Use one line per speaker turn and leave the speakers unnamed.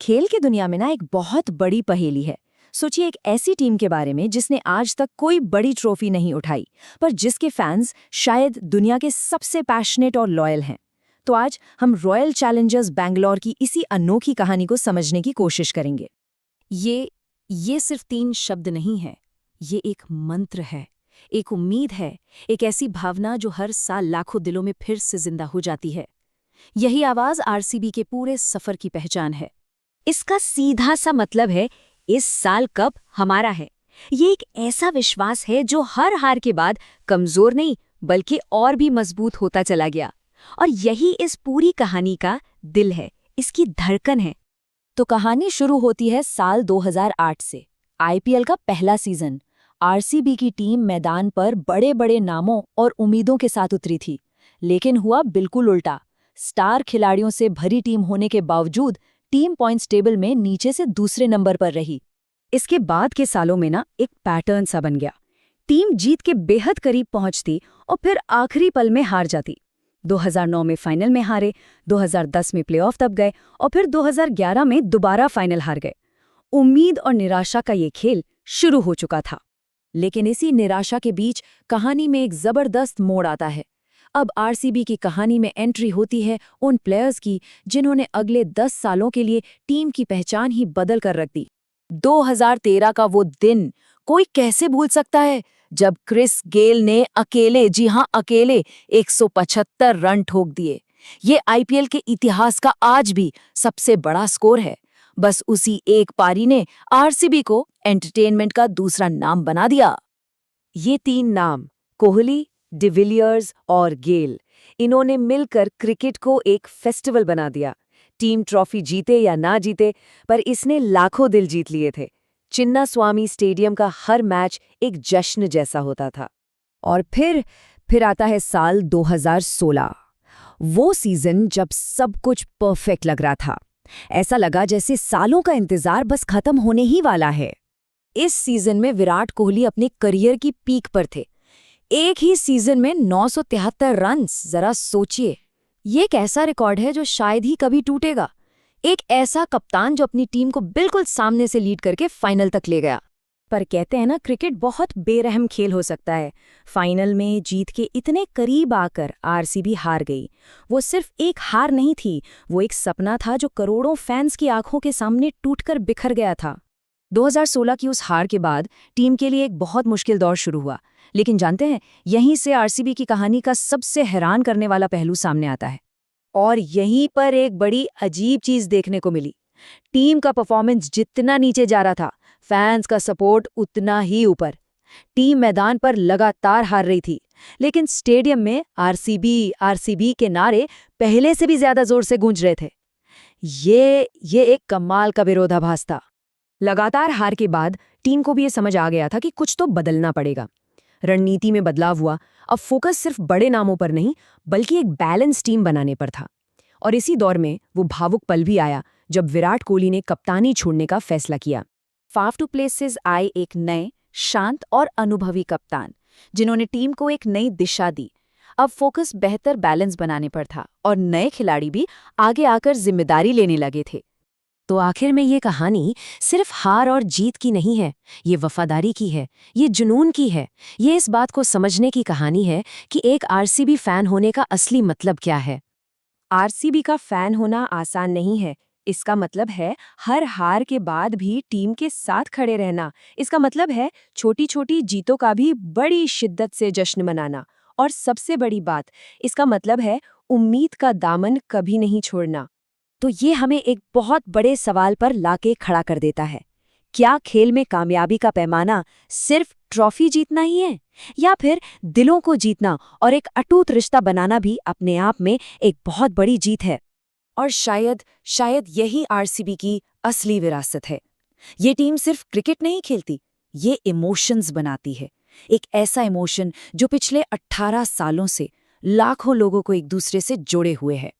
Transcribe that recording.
खेल की दुनिया में ना एक बहुत बड़ी पहेली है। सोचिए एक ऐसी टीम के बारे में जिसने आज तक कोई बड़ी ट्रॉफी नहीं उठाई, पर जिसके फैंस शायद दुनिया के सबसे पैशनेट और लॉयल हैं। तो आज हम रॉयल चैलेंजर्स बैंगलोर की इसी अनोखी कहानी को समझने की कोशिश करेंगे। ये सिर्फ 3 शब्द नहीं है, ये एक मंत्र है, एक उम्मीद है, एक ऐसी भावना जो हर साल लाखों दिलों में फिर से जिंदा हो जाती है। यही आवाज आरसीबी के पूरे सफर की पहचान है। इसका सीधा सा मतलब है, इस साल कप हमारा है। ये एक ऐसा विश्वास है जो हर हार के बाद कमजोर नहीं बल्कि और भी मजबूत होता चला गया। और यही इस पूरी कहानी का दिल है, इसकी धड़कन है। तो कहानी शुरू होती है साल 2008 से। आईपीएल का पहला सीजन। आरसीबी की टीम मैदान पर बड़े बड़े नामों और उम्मीदों के साथ उतरी थी, लेकिन हुआ बिल्कुल उल्टा। स्टार खिलाड़ियों से भरी टीम होने के बावजूद टीम पॉइंट्स टेबल में नीचे से दूसरे नंबर पर रही। इसके बाद के सालों में ना एक पैटर्न सा बन गया। टीम जीत के बेहद करीब पहुंचती और फिर आखिरी पल में हार जाती। 2009 में फाइनल में हारे, 2010 में प्लेऑफ तक गए और फिर 2011 में दोबारा फाइनल हार गए। उम्मीद और निराशा का ये खेल शुरू हो चुका था। लेकिन इसी निराशा के बीच कहानी में एक जबरदस्त मोड़ आता है। अब आरसीबी की कहानी में एंट्री होती है उन प्लेयर्स की जिन्होंने अगले 10 सालों के लिए टीम की पहचान ही बदल कर रख दी। 2013 का वो दिन कोई कैसे भूल सकता है, जब क्रिस गेल ने अकेले, जी हां अकेले, 175 रन ठोक दिए। ये आईपीएल के इतिहास का आज भी सबसे बड़ा स्कोर है। बस उसी एक पारी ने आरसीबी को एंटरटेनमेंट का दूसरा नाम बना दिया। ये 3 नाम, कोहली, डिविलियर्स और गेल, इन्होंने मिलकर क्रिकेट को एक फेस्टिवल बना दिया। टीम ट्रॉफी जीते या ना जीते, पर इसने लाखों दिल जीत लिए थे। चिन्नास्वामी स्टेडियम का हर मैच एक जश्न जैसा होता था। और फिर आता है साल 2016। वो सीजन जब सब कुछ परफेक्ट लग रहा था। ऐसा लगा जैसे सालों का इंतजार बस खत्म होने ही वाला है। इस सीजन में विराट कोहली अपने करियर की पीक पर थे। एक ही सीजन में 973 रन, जरा सोचिए। ये एक ऐसा रिकॉर्ड है जो शायद ही कभी टूटेगा। एक ऐसा कप्तान जो अपनी टीम को बिल्कुल सामने से लीड करके फाइनल तक ले गया। पर कहते हैं ना, क्रिकेट बहुत बेरहम खेल हो सकता है। फाइनल में जीत के इतने करीब आकर आरसीबी हार गई। वो सिर्फ एक हार नहीं थी, वो एक सपना था जो करोड़ों फैंस की आंखों के सामने टूटकर बिखर गया था। 2016 की उस हार के बाद टीम के लिए एक बहुत मुश्किल दौर शुरू हुआ। लेकिन जानते हैं, यहीं से आरसीबी की कहानी का सबसे हैरान करने वाला पहलू सामने आता है। और यहीं पर एक बड़ी अजीब चीज देखने को मिली। टीम का परफॉर्मेंस जितना नीचे जा रहा था, फैंस का सपोर्ट उतना ही ऊपर। टीम मैदान पर लगातार हार रही थी, लेकिन स्टेडियम में आरसीबी के नारे पहले से भी ज्यादा जोर से गूंज रहे थे। ये एक कमाल का विरोधाभास था। लगातार हार के बाद टीम को भी ये समझ आ गया था कि कुछ तो बदलना पड़ेगा। रणनीति में बदलाव हुआ। अब फोकस सिर्फ बड़े नामों पर नहीं, बल्कि एक बैलेंस टीम बनाने पर था। और इसी दौर में वो भावुक पल भी आया जब विराट कोहली ने कप्तानी छोड़ने का फैसला किया। फाफ टू प्लेसेस आए एक नए, शांत और अनुभवी कप्तान, जिन्होंने टीम को एक नई दिशा दी। अब फोकस बेहतर बैलेंस बनाने पर था और नए खिलाड़ी भी आगे आकर जिम्मेदारी लेने लगे थे। तो आखिर में ये कहानी सिर्फ हार और जीत की नहीं है, ये वफादारी की है, ये जुनून की है। ये इस बात को समझने की कहानी है कि एक आरसीबी फैन होने का असली मतलब क्या है। आरसीबी का फैन होना आसान नहीं है। इसका मतलब है हर हार के बाद भी टीम के साथ खड़े रहना। इसका मतलब है छोटी छोटी जीतों का भी बड़ी शिद्दत से जश्न मनाना। और सबसे बड़ी बात, इसका मतलब है उम्मीद का दामन कभी नहीं छोड़ना। तो ये हमें एक बहुत बड़े सवाल पर लाके खड़ा कर देता है। क्या खेल में कामयाबी का पैमाना सिर्फ ट्रॉफी जीतना ही है, या फिर दिलों को जीतना और एक अटूट रिश्ता बनाना भी अपने आप में एक बहुत बड़ी जीत है? और शायद यही आरसीबी की असली विरासत है। ये टीम सिर्फ क्रिकेट नहीं खेलती, ये इमोशंस बनाती है। एक ऐसा इमोशन जो पिछले 18 सालों से लाखों लोगों को एक दूसरे से जोड़े हुए है।